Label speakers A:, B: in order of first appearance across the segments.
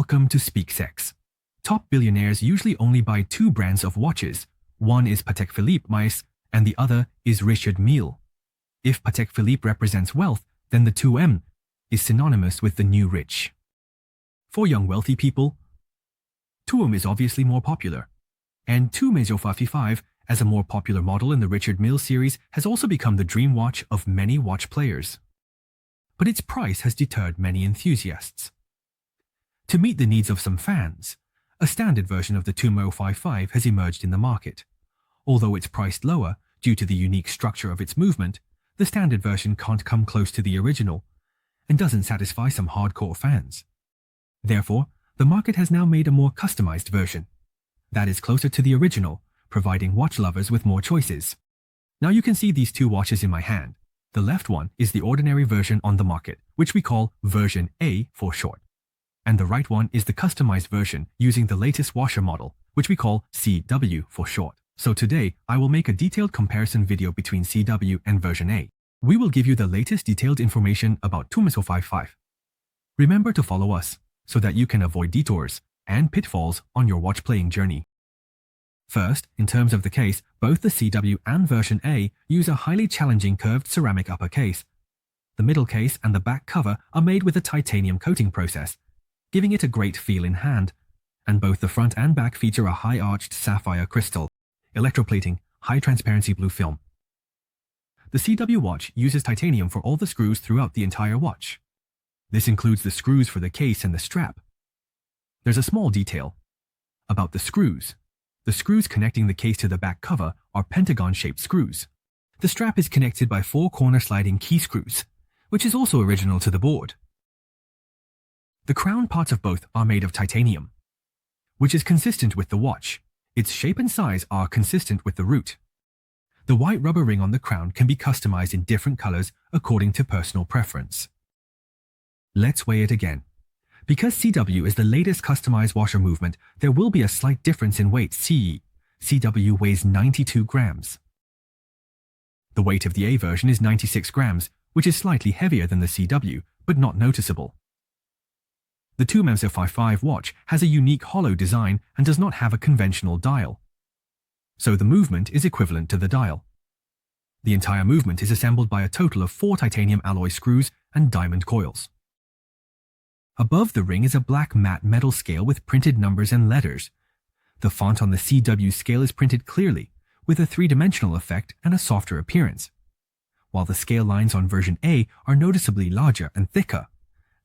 A: Welcome to Speak Sex. Top billionaires usually only buy two brands of watches. One is Patek Philippe Mice and the other is Richard Mille. If Patek Philippe represents wealth, then the 2M is synonymous with the new rich. For young wealthy people, 2M is obviously more popular. And 2055, as a more popular model in the Richard Mille series, has also become the dream watch of many watch players. But its price has deterred many enthusiasts. To meet the needs of some fans, a standard version of the 2055 has emerged in the market. Although it's priced lower due to the unique structure of its movement, the standard version can't come close to the original and doesn't satisfy some hardcore fans. Therefore, the market has now made a more customized version that is closer to the original, providing watch lovers with more choices. Now you can see these two watches in my hand. The left one is the ordinary version on the market, which we call version A for short. And the right one is the customized version using the latest washer model, which we call CW for short. So today, I will make a detailed comparison video between CW and version A. We will give you the latest detailed information about 2055. Remember to follow us so that you can avoid detours and pitfalls on your watch playing journey. First, in terms of the case, both the CW and version A use a highly challenging curved ceramic upper case. The middle case and the back cover are made with a titanium coating process, giving it a great feel in hand, and both the front and back feature a high-arched sapphire crystal, electroplating, high-transparency blue film. The CW watch uses titanium for all the screws throughout the entire watch. This includes the screws for the case and the strap. There's a small detail about the screws. The screws connecting the case to the back cover are pentagon-shaped screws. The strap is connected by 4 corner sliding key screws, which is also original to the board. The crown parts of both are made of titanium, which is consistent with the watch. Its shape and size are consistent with the root. The white rubber ring on the crown can be customized in different colors according to personal preference. Let's weigh it again. Because CW is the latest customized washer movement, there will be a slight difference in weight. CW weighs 92 grams. The weight of the A version is 96 grams, which is slightly heavier than the CW, but not noticeable. The 2055 watch has a unique hollow design and does not have a conventional dial. So the movement is equivalent to the dial. The entire movement is assembled by a total of 4 titanium alloy screws and diamond coils. Above the ring is a black matte metal scale with printed numbers and letters. The font on the CW scale is printed clearly, with a 3-dimensional effect and a softer appearance, while the scale lines on version A are noticeably larger and thicker,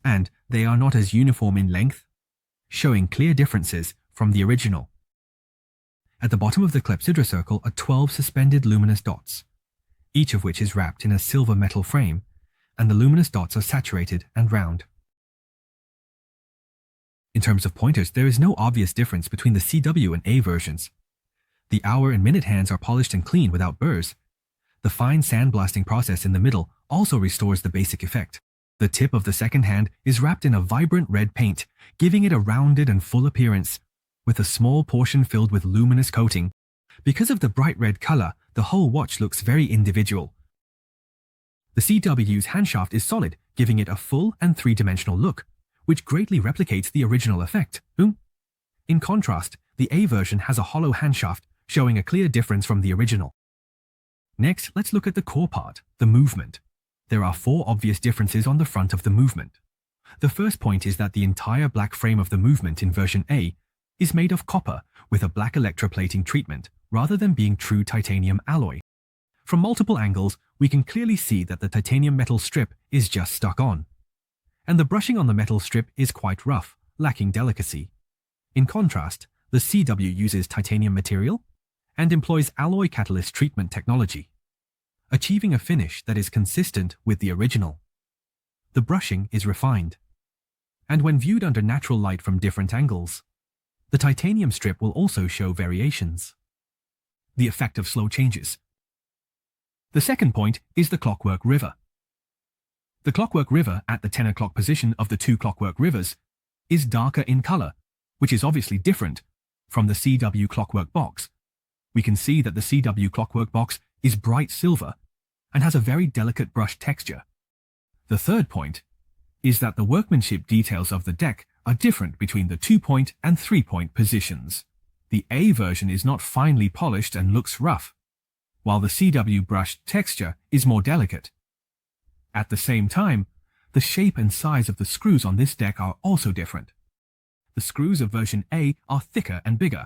A: and they are not as uniform in length, showing clear differences from the original. At the bottom of the clepsydra circle are 12 suspended luminous dots, each of which is wrapped in a silver metal frame, and the luminous dots are saturated and round. In terms of pointers, there is no obvious difference between the CW and A versions. The hour and minute hands are polished and clean without burrs. The fine sandblasting process in the middle also restores the basic effect. The tip of the second hand is wrapped in a vibrant red paint, giving it a rounded and full appearance, with a small portion filled with luminous coating. Because of the bright red color, the whole watch looks very individual. The CW's handshaft is solid, giving it a full and 3-dimensional look, which greatly replicates the original effect. In contrast, the A version has a hollow handshaft, showing a clear difference from the original. Next, let's look at the core part, the movement. There are 4 obvious differences on the front of the movement. The first point is that the entire black frame of the movement in version A is made of copper with a black electroplating treatment, rather than being true titanium alloy. From multiple angles, we can clearly see that the titanium metal strip is just stuck on, and the brushing on the metal strip is quite rough, lacking delicacy. In contrast, the CW uses titanium material and employs alloy catalyst treatment technology, achieving a finish that is consistent with the original. The brushing is refined, and when viewed under natural light from different angles, the titanium strip will also show variations. The effect of slow changes. The second point is the clockwork river. The clockwork river at the 10 o'clock position of the 2 clockwork rivers is darker in color, which is obviously different from the CW clockwork box. We can see that the CW clockwork box is bright silver and has a very delicate brush texture. The third point is that the workmanship details of the deck are different between the 2-point and 3-point positions. The A version is not finely polished and looks rough, while the CW brushed texture is more delicate. At the same time, the shape and size of the screws on this deck are also different. The screws of version A are thicker and bigger.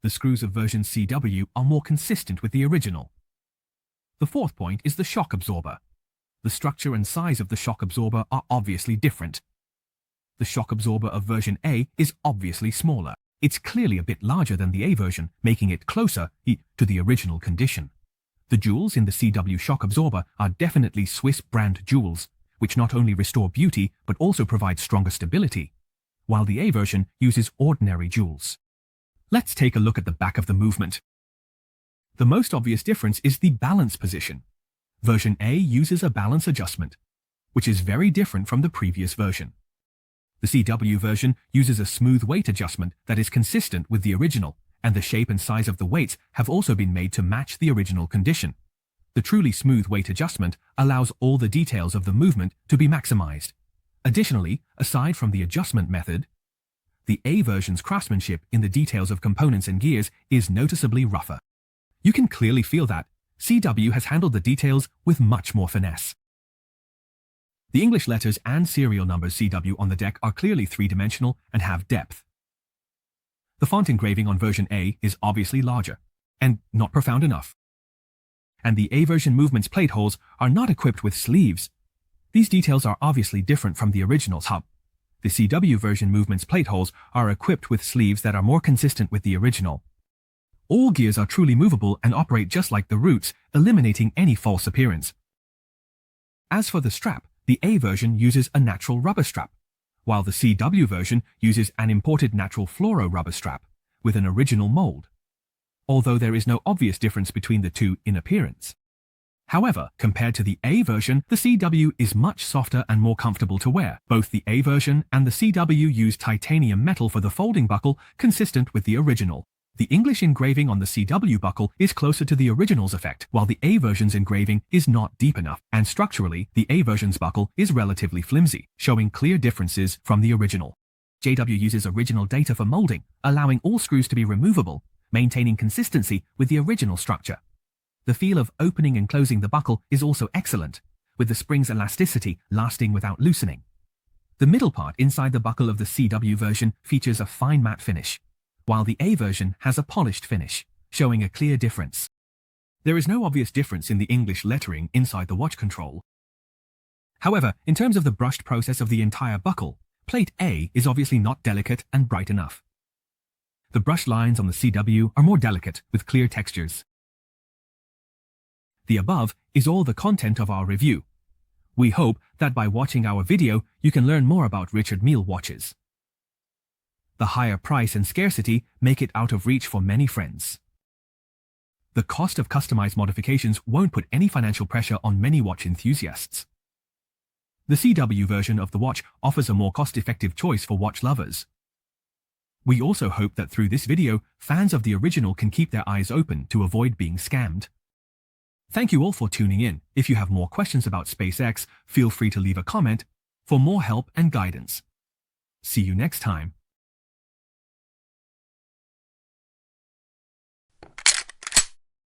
A: The screws of version CW are more consistent with the original. The fourth point is the shock absorber. The structure and size of the shock absorber are obviously different. The shock absorber of version A is obviously smaller. It's clearly a bit larger than the A version, making it closer to the original condition. The jewels in the CW shock absorber are definitely Swiss brand jewels, which not only restore beauty but also provide stronger stability, while the A version uses ordinary jewels. Let's take a look at the back of the movement. The most obvious difference is the balance position. Version A uses a balance adjustment, which is very different from the previous version. The CW version uses a smooth weight adjustment that is consistent with the original, and the shape and size of the weights have also been made to match the original condition. The truly smooth weight adjustment allows all the details of the movement to be maximized. Additionally, aside from the adjustment method, the A version's craftsmanship in the details of components and gears is noticeably rougher. You can clearly feel that CW has handled the details with much more finesse. The English letters and serial numbers CW on the deck are clearly three-dimensional and have depth. The font engraving on version A is obviously larger and not profound enough. And the A version movement's plate holes are not equipped with sleeves. These details are obviously different from the original's hub. The CW version movement's plate holes are equipped with sleeves that are more consistent with the original. All gears are truly movable and operate just like the roots, eliminating any false appearance. As for the strap, the A version uses a natural rubber strap, while the CW version uses an imported natural fluoro rubber strap with an original mold, although there is no obvious difference between the two in appearance. However, compared to the A version, the CW is much softer and more comfortable to wear. Both the A version and the CW use titanium metal for the folding buckle, consistent with the original. The English engraving on the CW buckle is closer to the original's effect, while the A version's engraving is not deep enough, and structurally, the A version's buckle is relatively flimsy, showing clear differences from the original. JW uses original data for molding, allowing all screws to be removable, maintaining consistency with the original structure. The feel of opening and closing the buckle is also excellent, with the spring's elasticity lasting without loosening. The middle part inside the buckle of the CW version features a fine matte finish, while the A version has a polished finish, showing a clear difference. There is no obvious difference in the English lettering inside the watch control. However, in terms of the brushed process of the entire buckle, plate A is obviously not delicate and bright enough. The brushed lines on the CW are more delicate, with clear textures. The above is all the content of our review. We hope that by watching our video, you can learn more about Richard Mille watches. The higher price and scarcity make it out of reach for many friends. The cost of customized modifications won't put any financial pressure on many watch enthusiasts. The CW version of the watch offers a more cost-effective choice for watch lovers. We also hope that through this video, fans of the original can keep their eyes open to avoid being scammed. Thank you all for tuning in. If you have more questions about SpaceX, feel free to leave a comment for more help and guidance. See you next time.